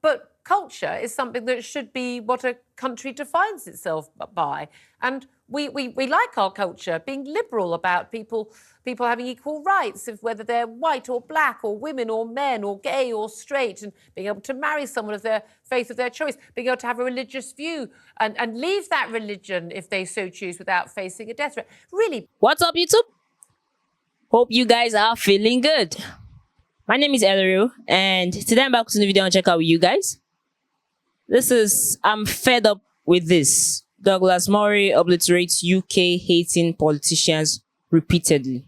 But culture is something that should be what a country defines itself by. And we like our culture, being liberal about people having equal rights, of whether they're white or black or women or men or gay or straight, and being able to marry someone of their faith of their choice, being able to have a religious view and leave that religion if they so choose without facing a death threat. Really. What's up, YouTube? Hope you guys are feeling good. My name is Ellery, and today I'm back to the video and check out with you guys. I'm fed up with this. Douglas Murray obliterates UK hating politicians repeatedly.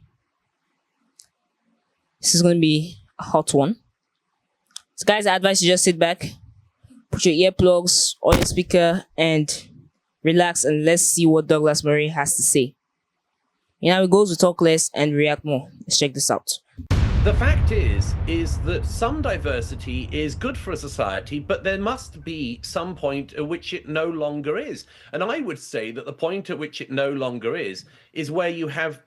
This is going to be a hot one. So guys, I advise you just sit back, put your earplugs on your speaker and relax, and let's see what Douglas Murray has to say. Now it goes, we talk less and react more. Let's check this out. The fact is that some diversity is good for a society, but there must be some point at which it no longer is. And I would say that the point at which it no longer is where you have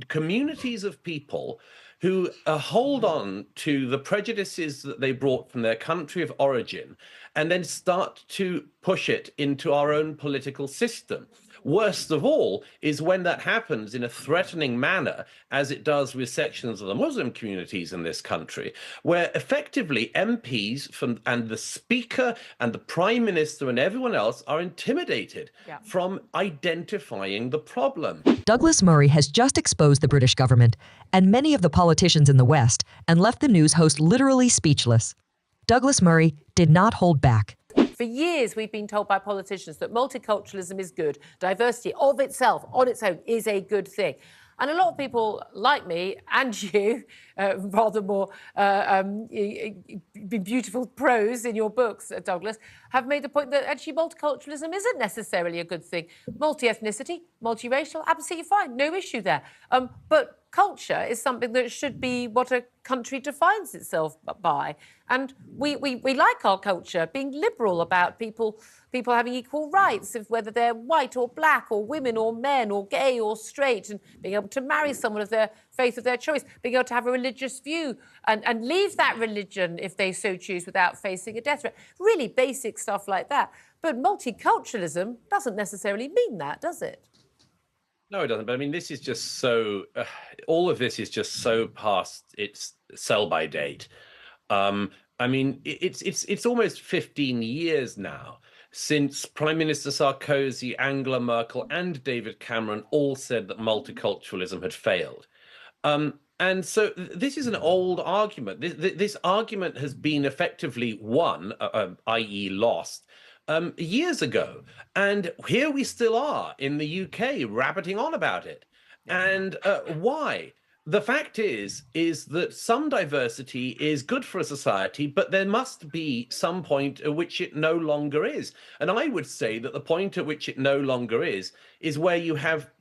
communities of people who hold on to the prejudices that they brought from their country of origin and then start to push it into our own political system. Worst of all is when that happens in a threatening manner, as it does with sections of the Muslim communities in this country, where effectively MPs and the Speaker and the Prime Minister and everyone else are intimidated from identifying the problem. Douglas Murray has just exposed the British government and many of the politicians in the West and left the news host literally speechless. Douglas Murray did not hold back. For years, we've been told by politicians that multiculturalism is good. Diversity of itself, on its own, is a good thing. And a lot of people like me and you, rather more beautiful prose in your books, Douglas, have made the point that actually multiculturalism isn't necessarily a good thing. Multi-ethnicity, multiracial, absolutely fine, no issue there. But culture is something that should be what a country defines itself by. And we like our culture, being liberal about people having equal rights, of whether they're white or black or women or men or gay or straight, and being able to marry someone of their faith of their choice, being able to have a religious view and leave that religion if they so choose without facing a death threat. Really basic stuff like that. But multiculturalism doesn't necessarily mean that, does it? No, it doesn't. But I mean, this is just so, all of this is just so past its sell-by date. I mean, it's almost 15 years now since Prime Minister Sarkozy, Angela Merkel, and David Cameron all said that multiculturalism had failed. And so this is an old argument. This argument has been effectively won, i.e. lost, years ago. And here we still are in the UK rabbiting on about it. And why? The fact is that some diversity is good for a society, but there must be some point at which it no longer is. And I would say that the point at which it no longer is where you have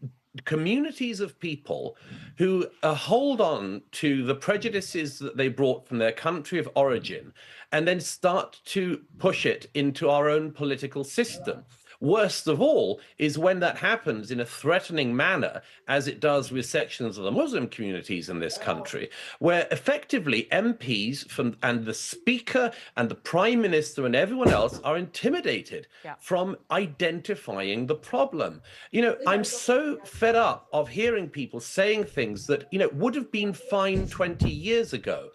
communities of people who hold on to the prejudices that they brought from their country of origin and then start to push it into our own political system. Worst of all is when that happens in a threatening manner, as it does with sections of the Muslim communities in this country, where effectively MPs and the Speaker and the Prime Minister and everyone else are intimidated from identifying the problem. You know, I'm so fed up of hearing people saying things that, you know, would have been fine 20 years ago,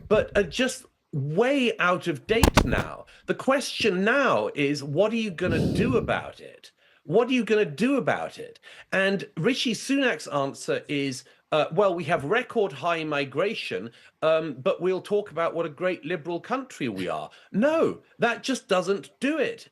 but are just way out of date now. The question now is, what are you going to do about it? What are you going to do about it? And Rishi Sunak's answer is, well, we have record high migration, but we'll talk about what a great liberal country we are. No, that just doesn't do it.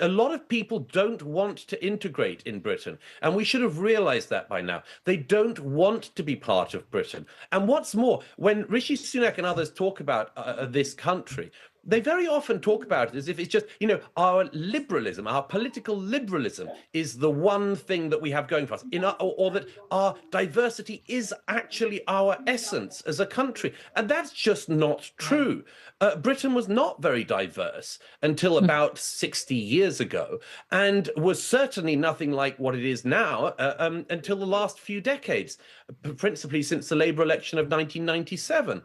A lot of people don't want to integrate in Britain, and we should have realized that by now. They don't want to be part of Britain. And what's more, when Rishi Sunak and others talk about this country, they very often talk about it as if it's just, you know, our liberalism, our political liberalism is the one thing that we have going for us, or that our diversity is actually our essence as a country. And that's just not true. Britain was not very diverse until about 60 years ago, and was certainly nothing like what it is now until the last few decades, principally since the Labour election of 1997.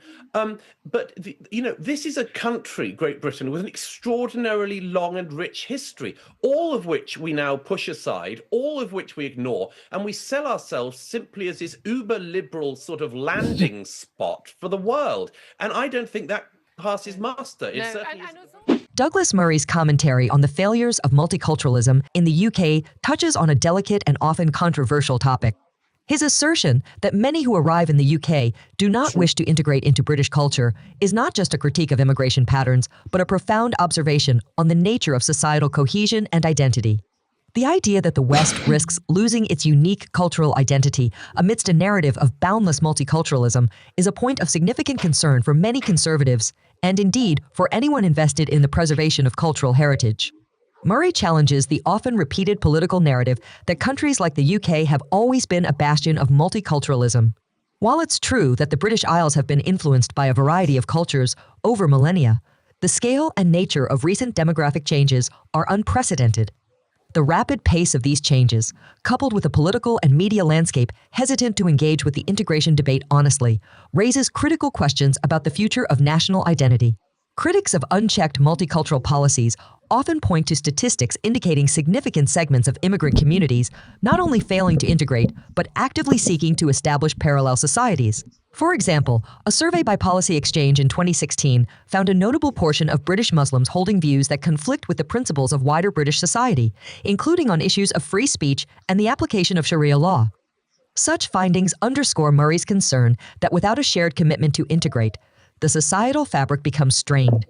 But, you know, this is a country Great Britain, with an extraordinarily long and rich history, all of which we now push aside, all of which we ignore, and we sell ourselves simply as this uber liberal sort of landing spot for the world. And I don't think that passes muster. It certainly is. Douglas Murray's commentary on the failures of multiculturalism in the UK touches on a delicate and often controversial topic. His assertion that many who arrive in the UK do not wish to integrate into British culture is not just a critique of immigration patterns, but a profound observation on the nature of societal cohesion and identity. The idea that the West risks losing its unique cultural identity amidst a narrative of boundless multiculturalism is a point of significant concern for many conservatives, and indeed for anyone invested in the preservation of cultural heritage. Murray challenges the often repeated political narrative that countries like the UK have always been a bastion of multiculturalism. While it's true that the British Isles have been influenced by a variety of cultures over millennia, the scale and nature of recent demographic changes are unprecedented. The rapid pace of these changes, coupled with a political and media landscape hesitant to engage with the integration debate honestly, raises critical questions about the future of national identity. Critics of unchecked multicultural policies often point to statistics indicating significant segments of immigrant communities not only failing to integrate, but actively seeking to establish parallel societies. For example, a survey by Policy Exchange in 2016 found a notable portion of British Muslims holding views that conflict with the principles of wider British society, including on issues of free speech and the application of Sharia law. Such findings underscore Murray's concern that without a shared commitment to integrate, the societal fabric becomes strained.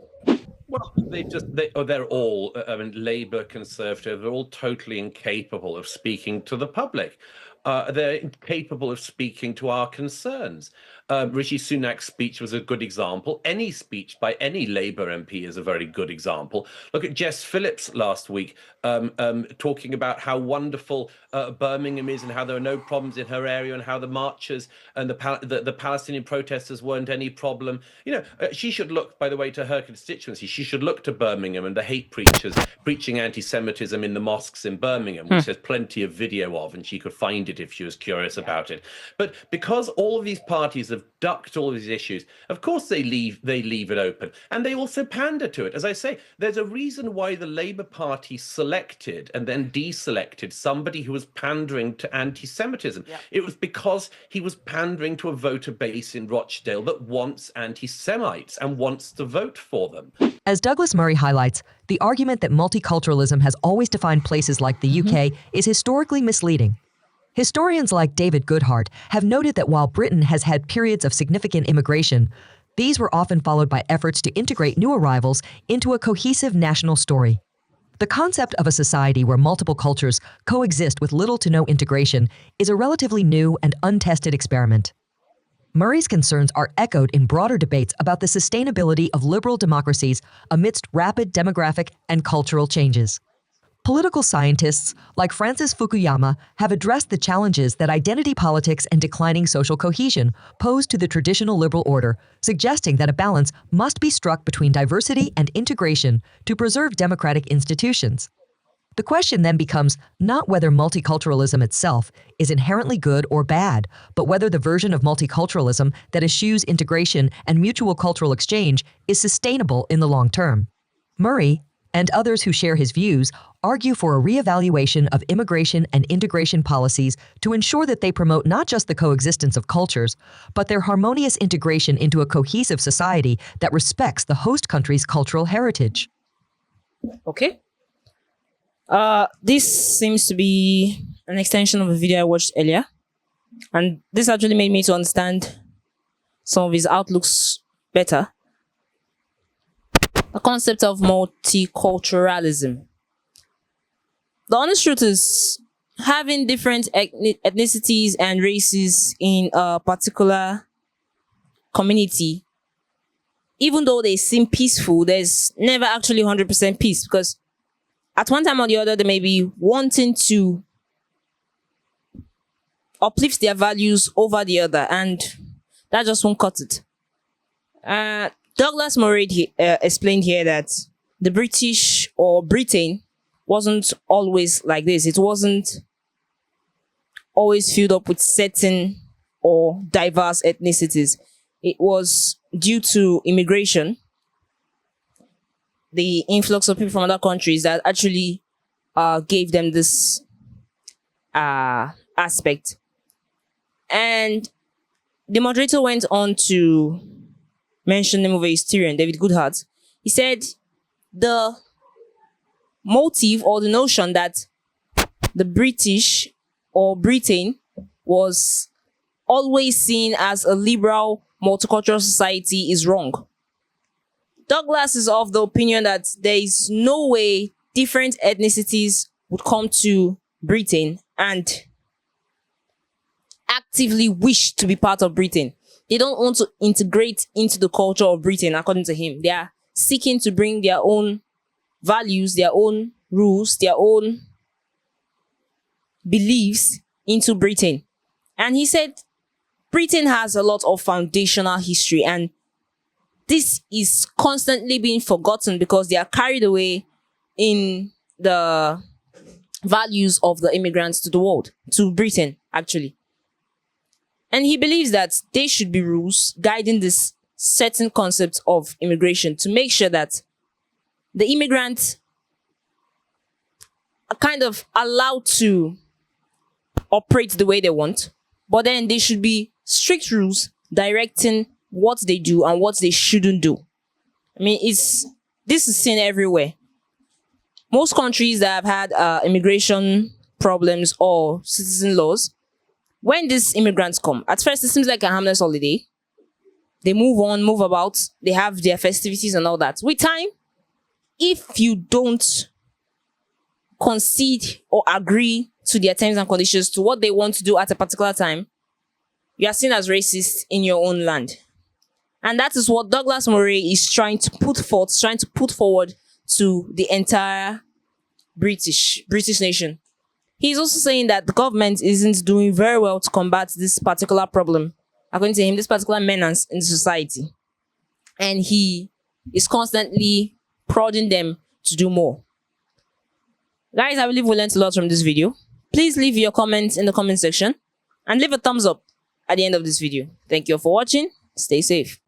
Well, they're all, Labour, Conservative, they're all totally incapable of speaking to the public. They're incapable of speaking to our concerns. Rishi Sunak's speech was a good example. Any speech by any Labour MP is a very good example. Look at Jess Phillips last week talking about how wonderful Birmingham is and how there are no problems in her area and how the marchers and the Palestinian protesters weren't any problem. She should look, by the way, to her constituency. She should look to Birmingham and the hate preachers preaching anti-Semitism in the mosques in Birmingham, which there's plenty of video of, and she could find it if she was curious about it. But because all of these parties have ducked all of these issues, of course they leave it open, and they also pander to it. As I say, there's a reason why the Labour Party selected and then deselected somebody who was pandering to anti-Semitism. Yeah. It was because he was pandering to a voter base in Rochdale that wants anti-Semites and wants to vote for them. As Douglas Murray highlights, the argument that multiculturalism has always defined places like the UK is historically misleading. Historians like David Goodhart have noted that while Britain has had periods of significant immigration, these were often followed by efforts to integrate new arrivals into a cohesive national story. The concept of a society where multiple cultures coexist with little to no integration is a relatively new and untested experiment. Murray's concerns are echoed in broader debates about the sustainability of liberal democracies amidst rapid demographic and cultural changes. Political scientists like Francis Fukuyama have addressed the challenges that identity politics and declining social cohesion pose to the traditional liberal order, suggesting that a balance must be struck between diversity and integration to preserve democratic institutions. The question then becomes not whether multiculturalism itself is inherently good or bad, but whether the version of multiculturalism that eschews integration and mutual cultural exchange is sustainable in the long term. Murray, and others who share his views, argue for a reevaluation of immigration and integration policies to ensure that they promote not just the coexistence of cultures, but their harmonious integration into a cohesive society that respects the host country's cultural heritage. Okay. This seems to be an extension of a video I watched earlier. And this actually made me to understand some of his outlooks better. The concept of multiculturalism. The honest truth is, having different ethnicities and races in a particular community, even though they seem peaceful, there's never actually 100% peace, because at one time or the other, they may be wanting to uplift their values over the other, and that just won't cut it. Douglas Murray explained here that the British or Britain wasn't always like this. It wasn't always filled up with certain or diverse ethnicities. It was due to immigration. the influx of people from other countries that actually gave them this aspect. And the moderator went on to mention the name of a historian, David Goodhart. He said the motive or the notion that the British or Britain was always seen as a liberal multicultural society is wrong. Douglas is of the opinion that there is no way different ethnicities would come to Britain and actively wish to be part of Britain. They don't want to integrate into the culture of Britain, according to him. They are seeking to bring their own values, their own rules, their own beliefs into Britain. And he said Britain has a lot of foundational history, and this is constantly being forgotten because they are carried away in the values of the immigrants to the world, to Britain, actually. And he believes that there should be rules guiding this certain concept of immigration to make sure that the immigrants are kind of allowed to operate the way they want, but then there should be strict rules directing what they do and what they shouldn't do. I mean, this is seen everywhere. Most countries that have had immigration problems or citizen laws, when these immigrants come, at first it seems like a harmless holiday. They move on, move about, they have their festivities and all that. With time, if you don't concede or agree to their terms and conditions, to what they want to do at a particular time, you are seen as racist in your own land. And that is what Douglas Murray is trying to put forward to the entire British nation. He's also saying that the government isn't doing very well to combat this particular problem, according to him, this particular menace in society. And he is constantly prodding them to do more. Guys, I believe we learned a lot from this video. Please leave your comments in the comment section and leave a thumbs up at the end of this video. Thank you all for watching. Stay safe.